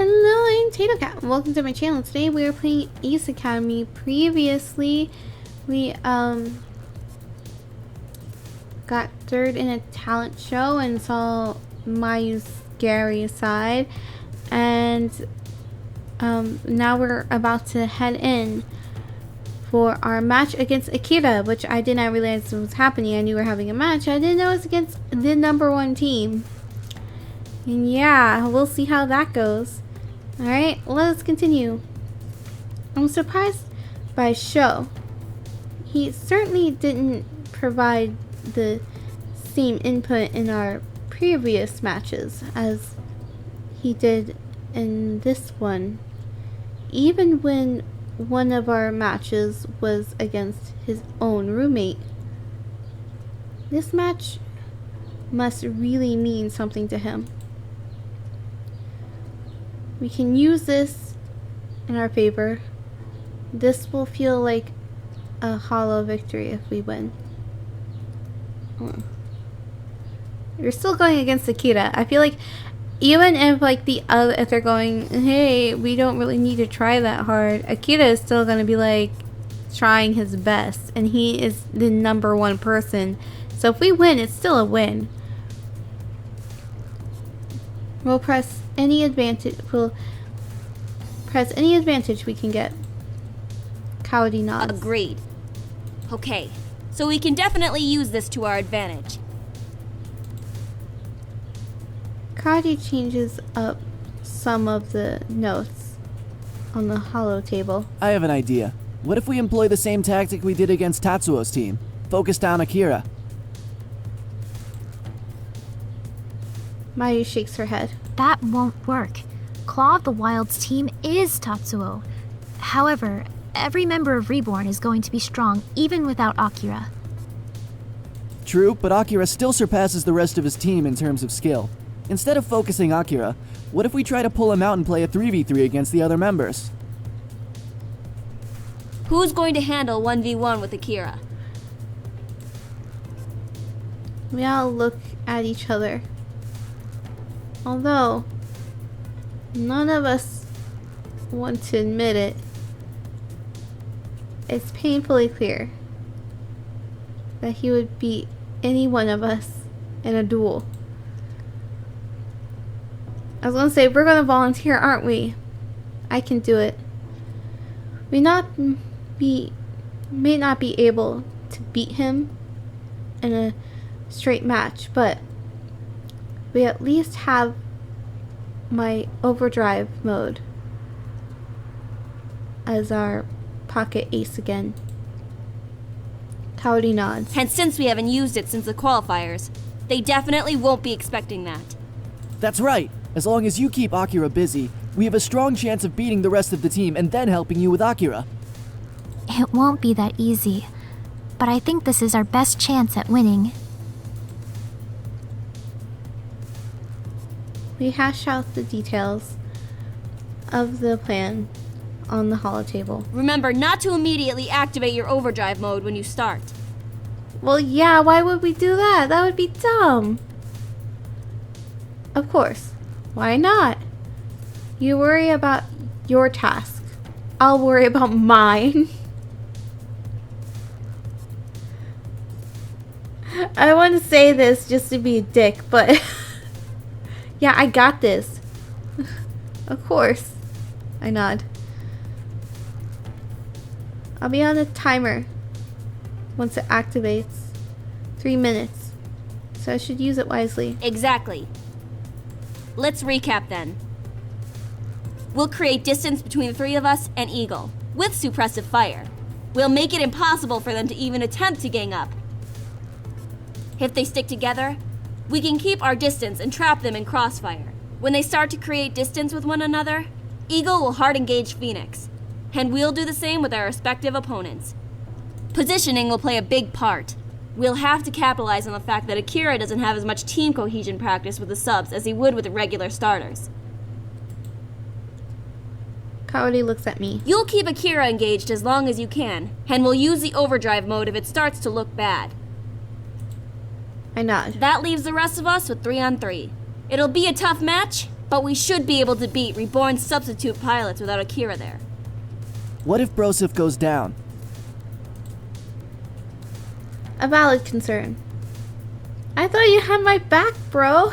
Hello, I'm Tato Cat. Welcome to my channel. Today we are playing Ace Academy. Previously, we got third in a talent show and saw my scary side. And now we're about to head in for our match against Akira, which I did not realize was happening. I knew we were having a match. I didn't know it was against the #1 team. And yeah, we'll see how that goes. Alright, let's continue. I'm surprised by Sho. He certainly didn't provide the same input in our previous matches as he did in this one. Even when one of our matches was against his own roommate. This match must really mean something to him. We can use this in our favor. This will feel like a hollow victory if we win. You're still going against Akira. I feel like even if if they're going, hey, we don't really need to try that hard, Akira is still gonna be like trying his best, and he is the #1 person. So if we win, it's still a win. We'll press any advantage we can get. Cowdy nods. Agreed. Okay, so we can definitely use this to our advantage. Cowdy changes up some of the notes on the hollow table. I have an idea. What if we employ the same tactic we did against Tatsuo's team? Focus down Akira. Mayu shakes her head. That won't work. Claw of the Wild's team is Tatsuo. However, every member of REBORN is going to be strong even without Akira. True, but Akira still surpasses the rest of his team in terms of skill. Instead of focusing Akira, what if we try to pull him out and play a 3v3 against the other members? Who's going to handle 1v1 with Akira? We all look at each other. Although none of us want to admit it, it's painfully clear that he would beat any one of us in a duel. I was gonna say, we're gonna volunteer, aren't we? I can do it. We may not be able to beat him in a straight match, but we at least have my overdrive mode as our pocket ace again. Cowdy nods. And since we haven't used it since the qualifiers, they definitely won't be expecting that. That's right. As long as you keep Akira busy, we have a strong chance of beating the rest of the team and then helping you with Akira. It won't be that easy, but I think this is our best chance at winning. We hash out the details of the plan on the hollow table. Remember not to immediately activate your overdrive mode when you start. Well, yeah, why would we do that? That would be dumb. Of course. Why not? You worry about your task. I'll worry about mine. I want to say this just to be a dick, but yeah, I got this. Of course. I nod. I'll be on a timer once it activates. 3 minutes. So I should use it wisely. Exactly. Let's recap then. We'll create distance between the 3 of us and Eagle, with suppressive fire. We'll make it impossible for them to even attempt to gang up. If they stick together, we can keep our distance and trap them in crossfire. When they start to create distance with one another, Eagle will hard engage Phoenix, and we'll do the same with our respective opponents. Positioning will play a big part. We'll have to capitalize on the fact that Akira doesn't have as much team cohesion practice with the subs as he would with the regular starters. Cowdy looks at me. You'll keep Akira engaged as long as you can, and we'll use the overdrive mode if it starts to look bad. I nod. That leaves the rest of us with 3-on-3. It'll be a tough match, But we should be able to beat Reborn's substitute pilots without Akira there. What if Broseph goes down? A valid concern. I thought you had my back, bro.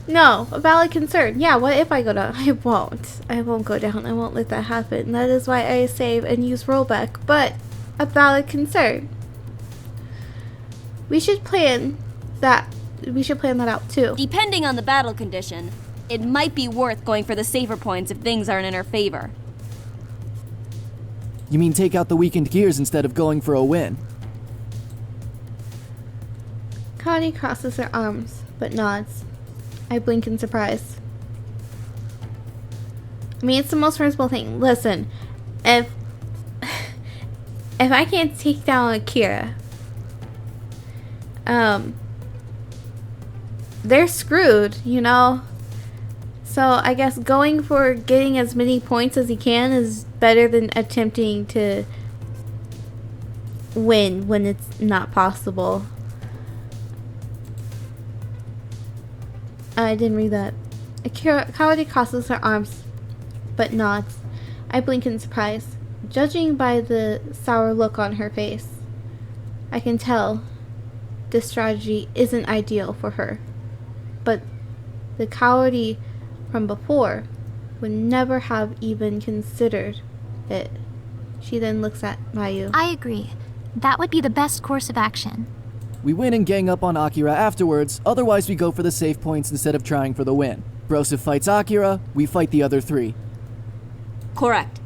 No, a valid concern. Yeah, what if I go down? I won't. I won't go down. I won't let that happen. That is why I save and use rollback. But a valid concern. We should plan that. We should plan that out too. Depending on the battle condition, it might be worth going for the safer points if things aren't in our favor. You mean take out the weakened gears instead of going for a win? Connie crosses her arms, but nods. I blink in surprise. I mean, it's the most sensible thing. Listen, if I can't take down Akira, they're screwed, you know? So I guess going for getting as many points as he can is better than attempting to win when it's not possible. I didn't read that. Akira Kawade crosses her arms, but nods. I blink in surprise, judging by the sour look on her face. I can tell this strategy isn't ideal for her, but the Kawade from before would never have even considered it. She then looks at Mayu. I agree. That would be the best course of action. We win and gang up on Akira afterwards, otherwise we go for the safe points instead of trying for the win. Broseph fights Akira, we fight the other three. Correct.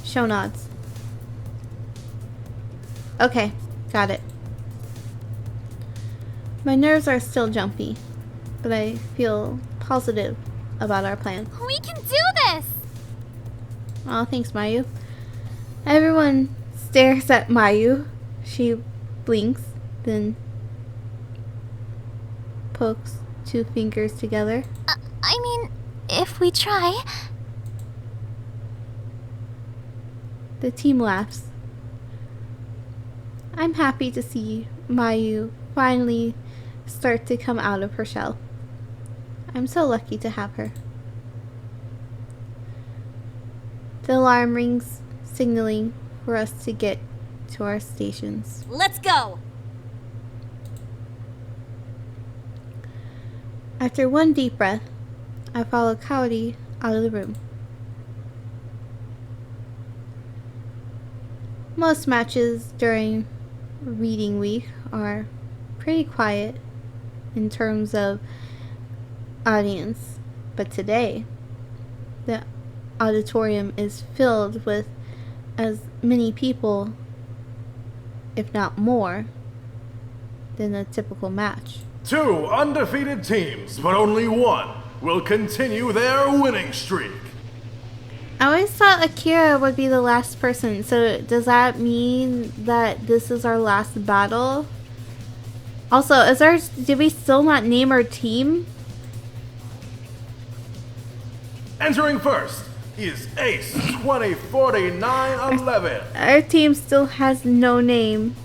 Sho nods. Okay, got it. My nerves are still jumpy, but I feel positive about our plan. We can do this! Oh, thanks, Mayu. Everyone stares at Mayu. She blinks, then pokes two fingers together. I mean, if we try... The team laughs. I'm happy to see Mayu finally start to come out of her shell. I'm so lucky to have her. The alarm rings, signaling for us to get to our stations. Let's go! After one deep breath, I follow Kawade out of the room. Most matches during reading week are pretty quiet in terms of audience, but today the auditorium is filled with as many people, if not more, than a typical match. 2 undefeated teams, but only one will continue their winning streak. I always thought Akira would be the last person, so does that mean that this is our last battle? Also, did we still not name our team? Entering first is Ace 204911. Our team still has no name.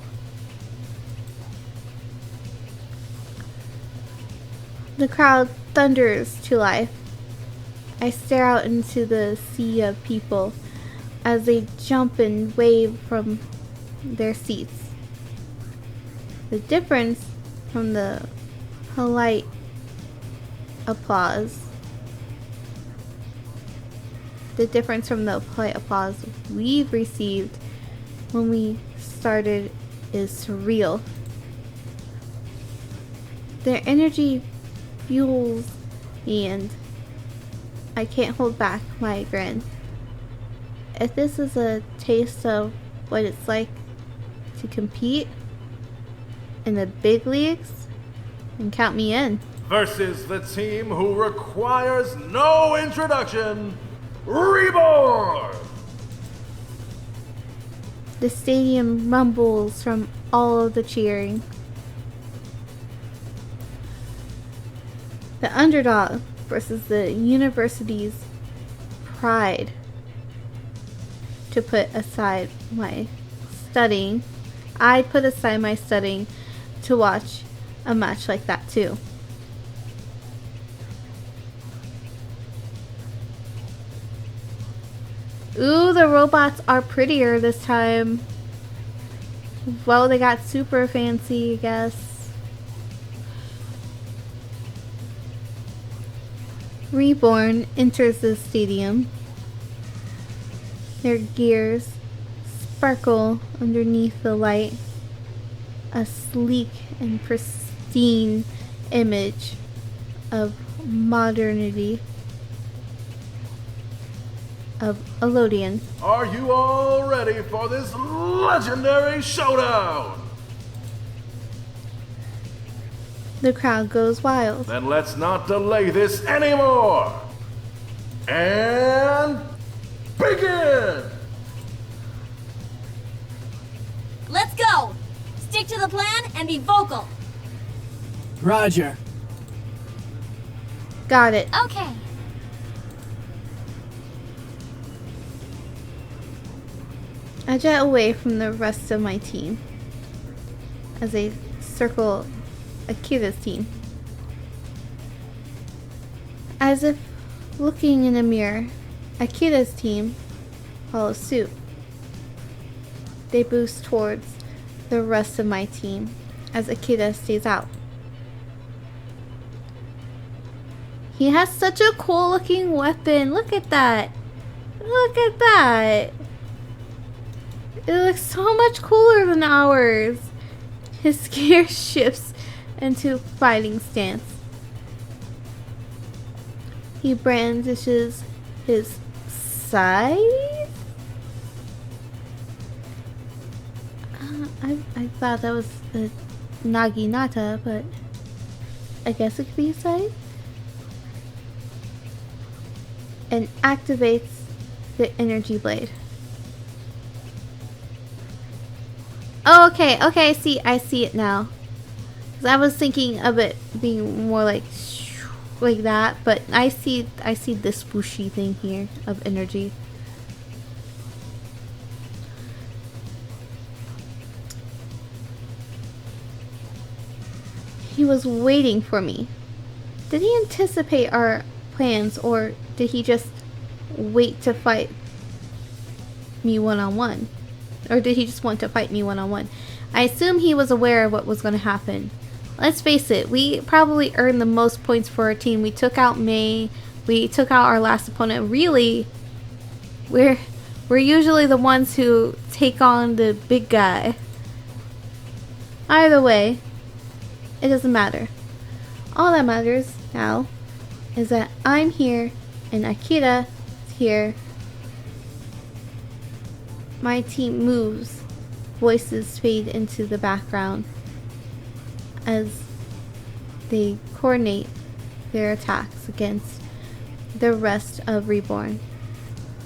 The crowd thunders to life. I stare out into the sea of people as they jump and wave from their seats. The difference from the polite applause we've received when we started is surreal. Their energy fuels me and I can't hold back my grin. If this is a taste of what it's like to compete in the big leagues, then count me in. Versus the team who requires no introduction, REBORN! The stadium rumbles from all of the cheering. The underdog versus the university's pride. To put aside my studying, I put aside my studying to watch a match like that too. Ooh, the robots are prettier this time. Well, they got super fancy, I guess. Reborn enters the stadium. Their gears sparkle underneath the light. A sleek and pristine image of modernity. Of Elodian. Are you all ready for this legendary showdown? The crowd goes wild. Then let's not delay this anymore. And begin! Let's go! Stick to the plan and be vocal. Roger. Got it. Okay. I jet away from the rest of my team as they circle Akira's team. As if looking in a mirror, Akira's team follows suit. They boost towards the rest of my team as Akira stays out. He has such a cool looking weapon. Look at that. Look at that. It looks so much cooler than ours. His gear shifts into fighting stance. He brandishes his scythe. I thought that was a naginata, but I guess it could be a scythe. And activates the energy blade. Oh, okay, I see it now. 'Cause I was thinking of it being more like that, but I see this swooshy thing here of energy. He was waiting for me. Did he anticipate our plans, or did he just wait to fight me one-on-one? Or did he just want to fight me one-on-one? I assume he was aware of what was going to happen. Let's face it, we probably earned the most points for our team. We took out May. We took out our last opponent. Really, we're usually the ones who take on the big guy. Either way, it doesn't matter. All that matters now is that I'm here and Akira is here. My team moves. Voices fade into the background as they coordinate their attacks against the rest of Reborn.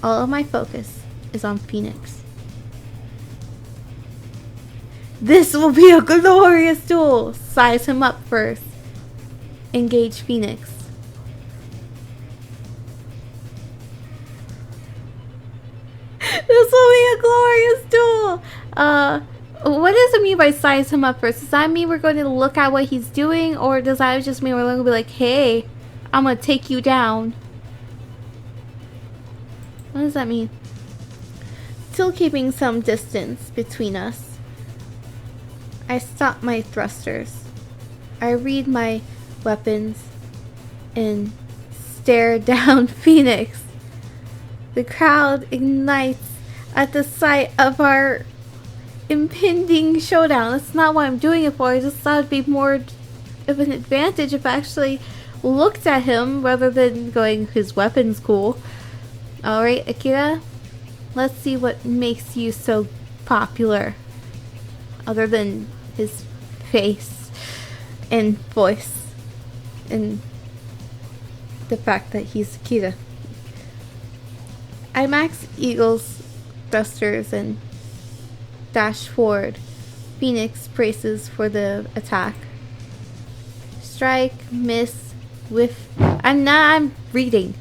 All of my focus is on Phoenix. This will be a glorious duel! Size him up first. Engage Phoenix. This will be a glorious duel! What does it mean by size him up first? Does that mean we're going to look at what he's doing? Or does that just mean we're going to be like, hey, I'm going to take you down? What does that mean? Still keeping some distance between us, I stop my thrusters. I read my weapons and stare down Phoenix. The crowd ignites at the sight of our impending showdown. That's not what I'm doing it for. I just thought it'd be more of an advantage if I actually looked at him rather than going, his weapon's cool. Alright, Akira, let's see what makes you so popular. Other than his face and voice and the fact that he's Akira. I max Eagle's thrusters and dash forward. Phoenix braces for the attack. Strike, miss, whiff. And now I'm reading.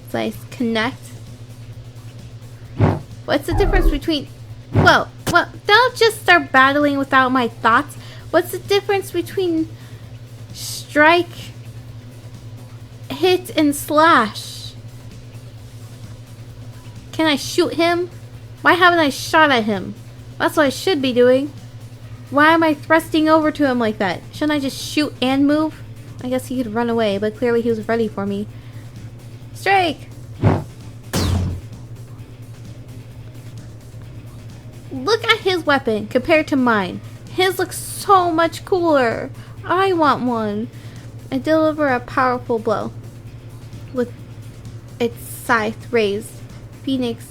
Slice, connect. What's the difference between... Well, don't just start battling without my thoughts. What's the difference between strike, hit, and slash? Can I shoot him? Why haven't I shot at him? That's what I should be doing. Why am I thrusting over to him like that? Shouldn't I just shoot and move? I guess he could run away, but clearly he was ready for me. Strike! Look at his weapon compared to mine. His looks so much cooler. I want one. I deliver a powerful blow. With its scythe raised, Phoenix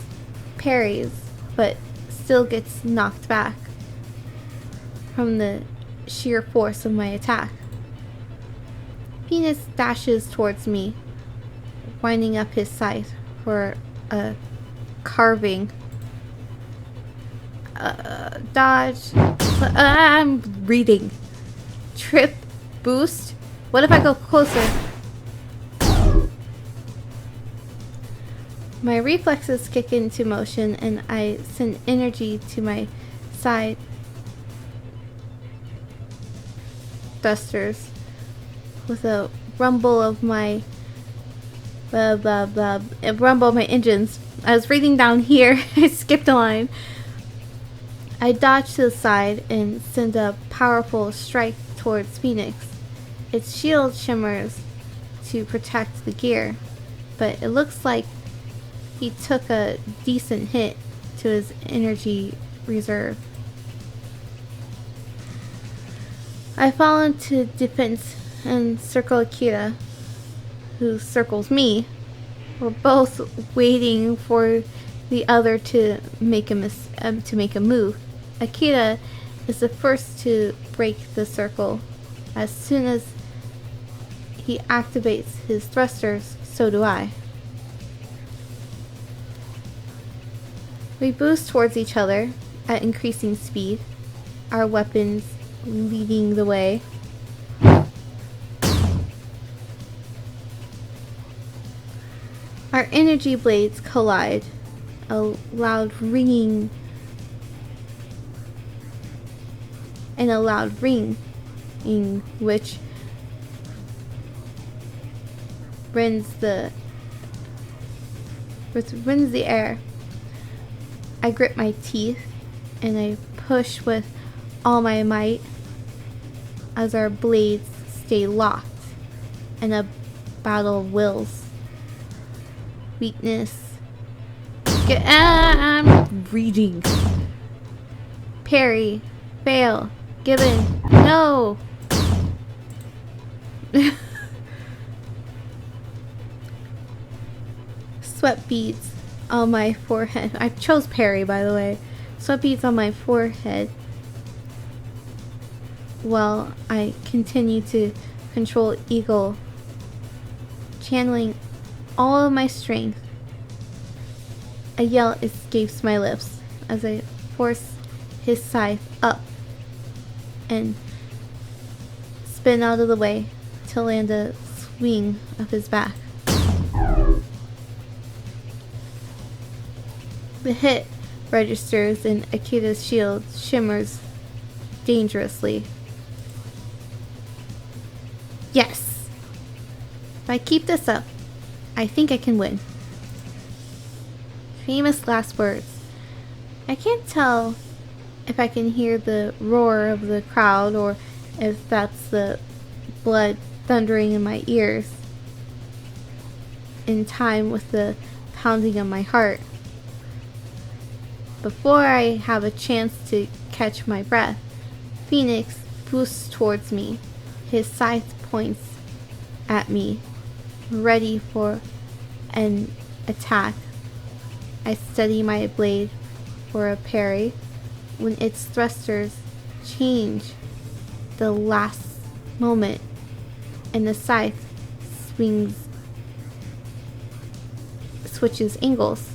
parries, but still gets knocked back from the sheer force of my attack. Phoenix dashes towards me, winding up his scythe for a carving. Dodge. I'm reading. Trip. Boost. What if I go closer? My reflexes kick into motion and I send energy to my side thrusters with a rumble of my a rumble of my engines. I was reading down here. I skipped a line. I dodge to the side and send a powerful strike towards Phoenix. Its shield shimmers to protect the gear, but it looks like he took a decent hit to his energy reserve. I fall into defense and circle Akira, who circles me. We're both waiting for the other to make a move. Akira is the first to break the circle. As soon as he activates his thrusters, so do I. We boost towards each other at increasing speed, our weapons leading the way. Our energy blades collide, a loud ringing and a loud ring, in which rends the air. I grip my teeth and I push with all my might as our blades stay locked in a battle of wills. Weakness. I'm reading. Parry. Fail. Given. No. Sweat beads on my forehead. I chose parry, by the way. Sweat beads on my forehead while I continue to control Eagle, channeling all of my strength. A yell escapes my lips as I force his scythe up and spin out of the way to land a swing of his back. The hit registers and Akira's shield shimmers dangerously. Yes! If I keep this up, I think I can win. Famous last words. I can't tell if I can hear the roar of the crowd or if that's the blood thundering in my ears in time with the pounding of my heart. Before I have a chance to catch my breath, Phoenix boosts towards me. His scythe points at me, ready for an attack. I steady my blade for a parry when its thrusters change the last moment and the scythe switches angles.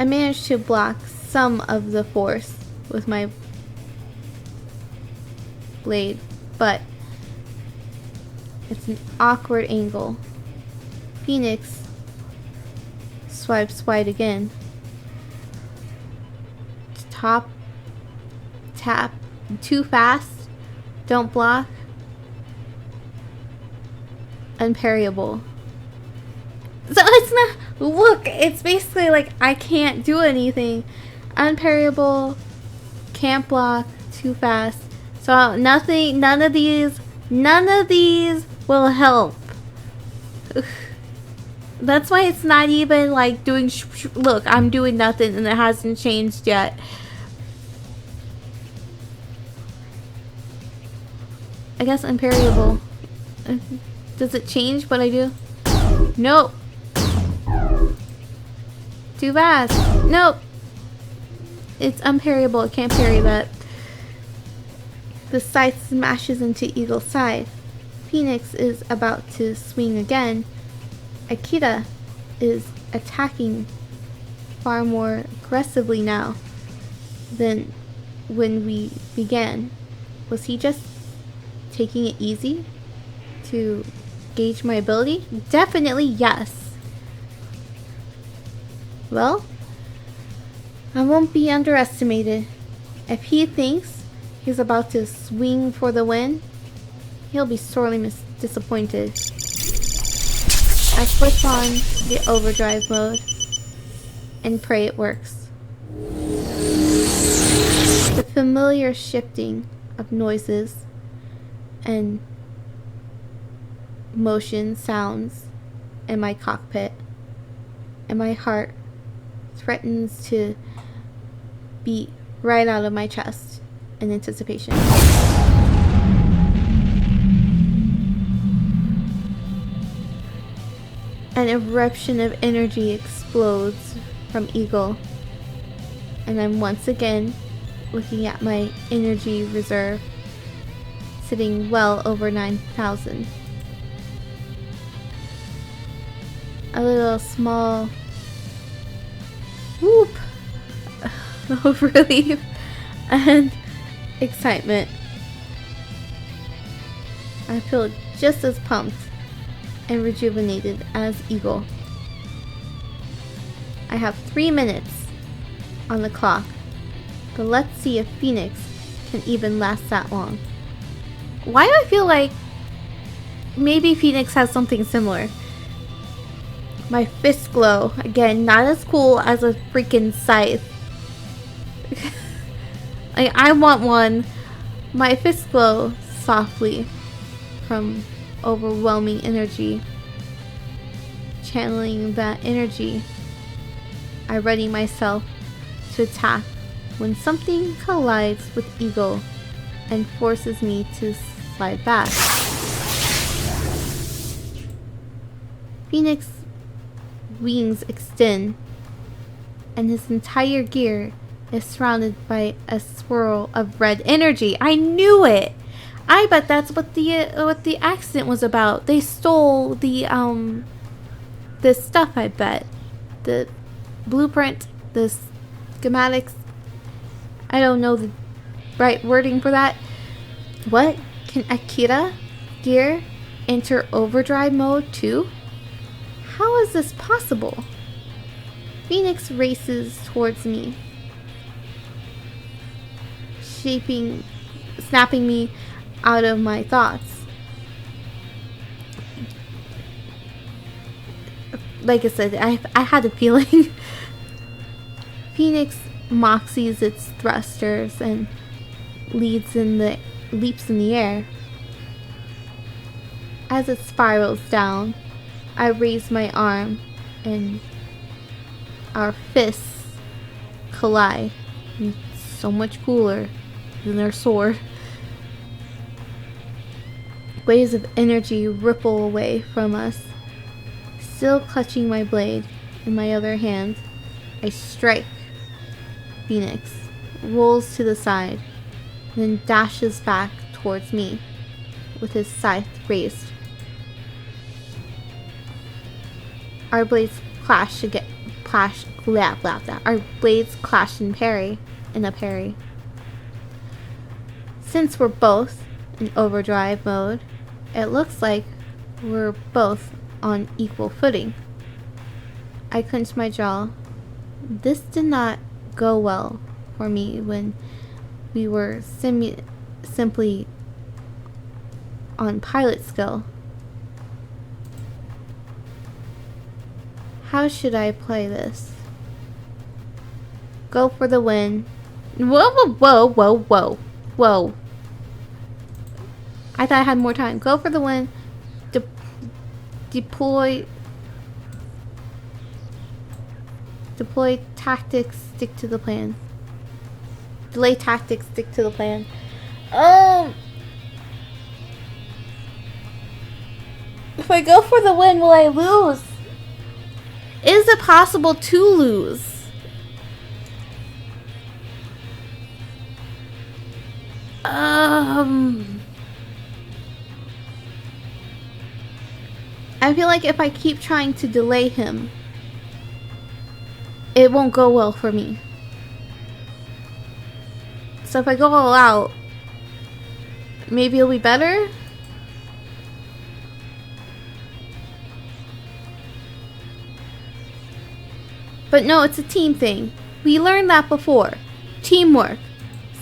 I managed to block some of the force with my blade, but it's an awkward angle. Phoenix swipes wide again. top tap too fast, don't block, unparryable. So it's not, look, it's basically like I can't do anything. Unparryable, can't block, too fast. So nothing, none of these will help. That's why it's not even like doing look, I'm doing nothing and it hasn't changed yet. I guess unparryable. Does it change what I do? Nope. Too fast. Nope. It's unparryable. I can't parry that. The scythe smashes into Eagle's side. Phoenix is about to swing again. Akira is attacking far more aggressively now than when we began. Was he just taking it easy to gauge my ability? Definitely yes. Well, I won't be underestimated. If he thinks he's about to swing for the win, he'll be sorely disappointed. I flip on the overdrive mode and pray it works. The familiar shifting of noises and motion sounds in my cockpit, and my heart threatens to beat right out of my chest in anticipation. An eruption of energy explodes from Eagle, and I'm once again looking at my energy reserve, sitting well over 9,000. A little small whoop of relief and excitement. I feel just as pumped and rejuvenated as Eagle. I have 3 minutes on the clock, but let's see if Phoenix can even last that long. Why do I feel like maybe Phoenix has something similar? My fist glow, again, not as cool as a freaking scythe. I want one. My fist glow softly from overwhelming energy. Channeling that energy, I ready myself to attack when something collides with Eagle and forces me to slide back. Phoenix wings extend, and his entire gear is surrounded by a swirl of red energy. I knew it! I bet that's what the accident was about. They stole the stuff, I bet. The blueprint, the schematics. I don't know the right wording for that. What? Can Akira gear enter overdrive mode too? How is this possible? Phoenix races towards me, snapping me out of my thoughts. Like I said, I had a feeling. Phoenix moxies its thrusters and leaps in the air. As it spirals down, I raise my arm and our fists collide. It's so much cooler than their sword. Waves of energy ripple away from us. Still clutching my blade in my other hand, I strike. Phoenix rolls to the side, then dashes back towards me with his scythe raised. Our blades clash again. Our blades clash in a parry. Since we're both in overdrive mode, it looks like we're both on equal footing. I clench my jaw. This did not go well for me when we were simply on pilot skill. How should I play this? Go for the win. Whoa, whoa, whoa, whoa, whoa, whoa. I thought I had more time. Go for the win. Deploy tactics, stick to the plan. Delay tactics, stick to the plan. If I go for the win, will I lose? Is it possible to lose? I feel like if I keep trying to delay him, it won't go well for me. So if I go all out, maybe it'll be better? But no, it's a team thing. We learned that before. Teamwork.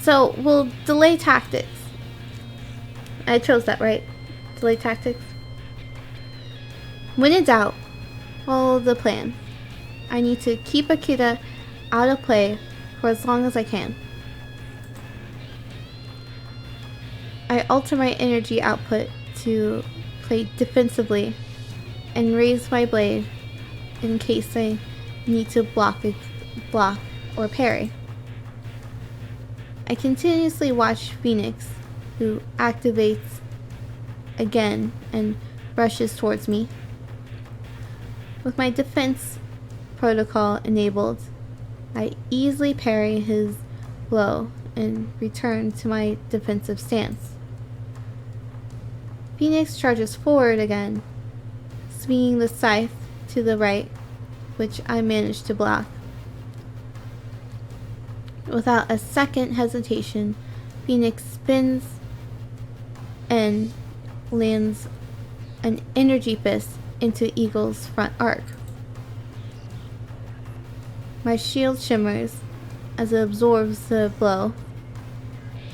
So we'll delay tactics. I chose that, right? Delay tactics. When in doubt, follow the plan. I need to keep Akira out of play for as long as I can. I alter my energy output to play defensively and raise my blade in case I need to block or parry. I continuously watch Phoenix, who activates again and rushes towards me. With my defense protocol enabled, I easily parry his blow and return to my defensive stance. Phoenix charges forward again, swinging the scythe to the right, which I managed to block. Without a second hesitation, Phoenix spins and lands an energy fist into Eagle's front arc. My shield shimmers as it absorbs the blow,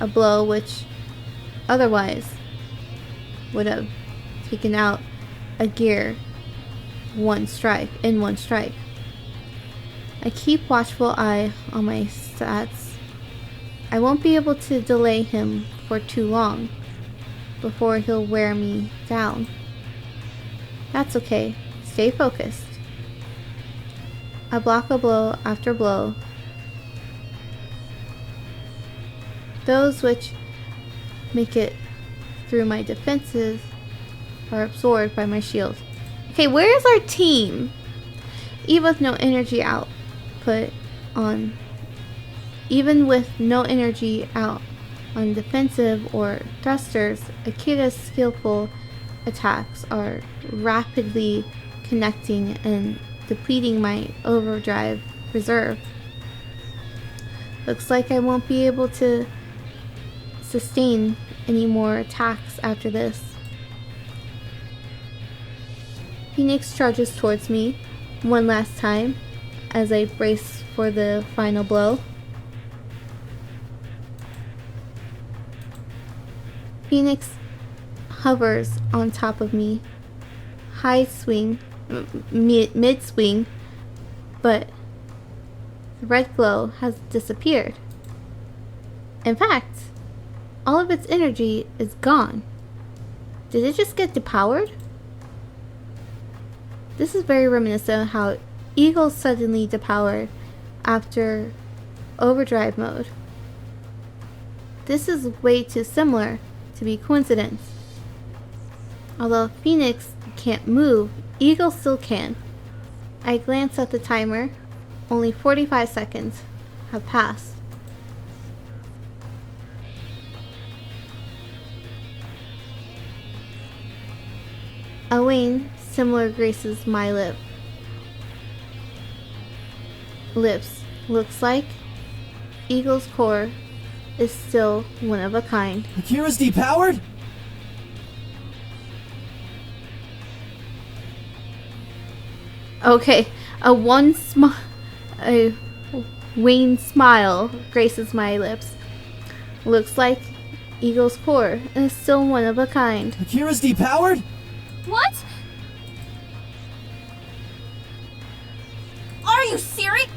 a blow which otherwise would have taken out a gear in one strike. I keep watchful eye on my stats. I won't be able to delay him for too long before he'll wear me down. That's okay. Stay focused. I block a blow after blow. Those which make it through my defenses are absorbed by my shield. Okay, where's our team? Even with no energy output on defensive or thrusters, Akira's skillful attacks are rapidly connecting and depleting my overdrive reserve. Looks like I won't be able to sustain any more attacks after this. Phoenix charges towards me one last time as I brace for the final blow. Phoenix hovers on top of me, high swing, mid swing, but the red glow has disappeared. In fact, all of its energy is gone. Did it just get depowered? This is very reminiscent of how Eagle suddenly depowered after overdrive mode. This is way too similar to be coincidence. Although Phoenix can't move, Eagle still can. I glance at the timer. Only 45 seconds have passed. A wane similar graces my lips. Looks like Eagle's core is still one of a kind. Akira's depowered? Okay, wan smile graces my lips. Looks like Eagle's core is still one of a kind. Akira's depowered? What? Are you serious?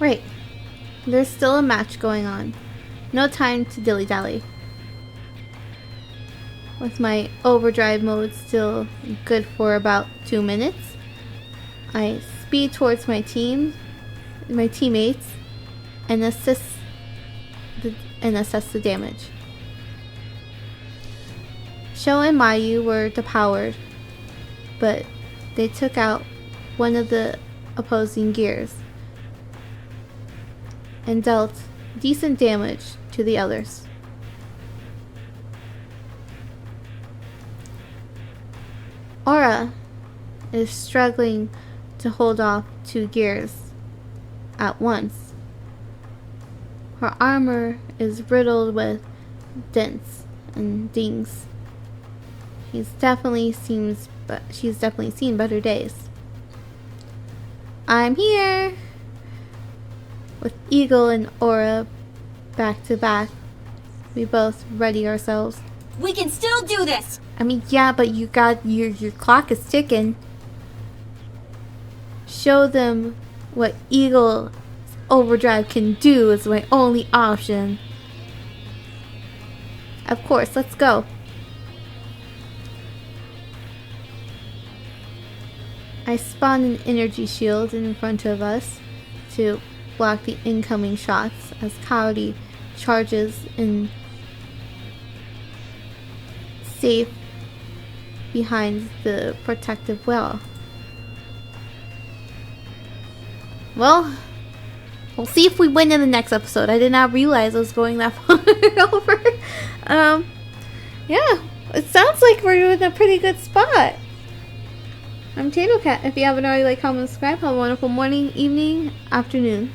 Wait, there's still a match going on. No time to dilly-dally. With my overdrive mode still good for about 2 minutes, I speed towards my teammates, and assess the damage. Sho and Mayu were depowered, but they took out one of the opposing gears and dealt decent damage to the others. Aura is struggling to hold off 2 gears at once. Her armor is riddled with dents and dings. She's definitely seen better days. I'm here! With Eagle and Aura back to back, we both ready ourselves. We can still do this! I mean, yeah, but you got your clock is ticking. Show them what Eagle Overdrive can do is my only option. Of course, let's go. I spawn an energy shield in front of us to block the incoming shots as Coyote charges in safe behind the protective wall. Well, we'll see if we win in the next episode. I did not realize I was going that far over. Yeah, it sounds like we're in a pretty good spot. I'm Tato Cat. If you haven't already, like, comment, subscribe. Have a wonderful morning, evening, afternoon.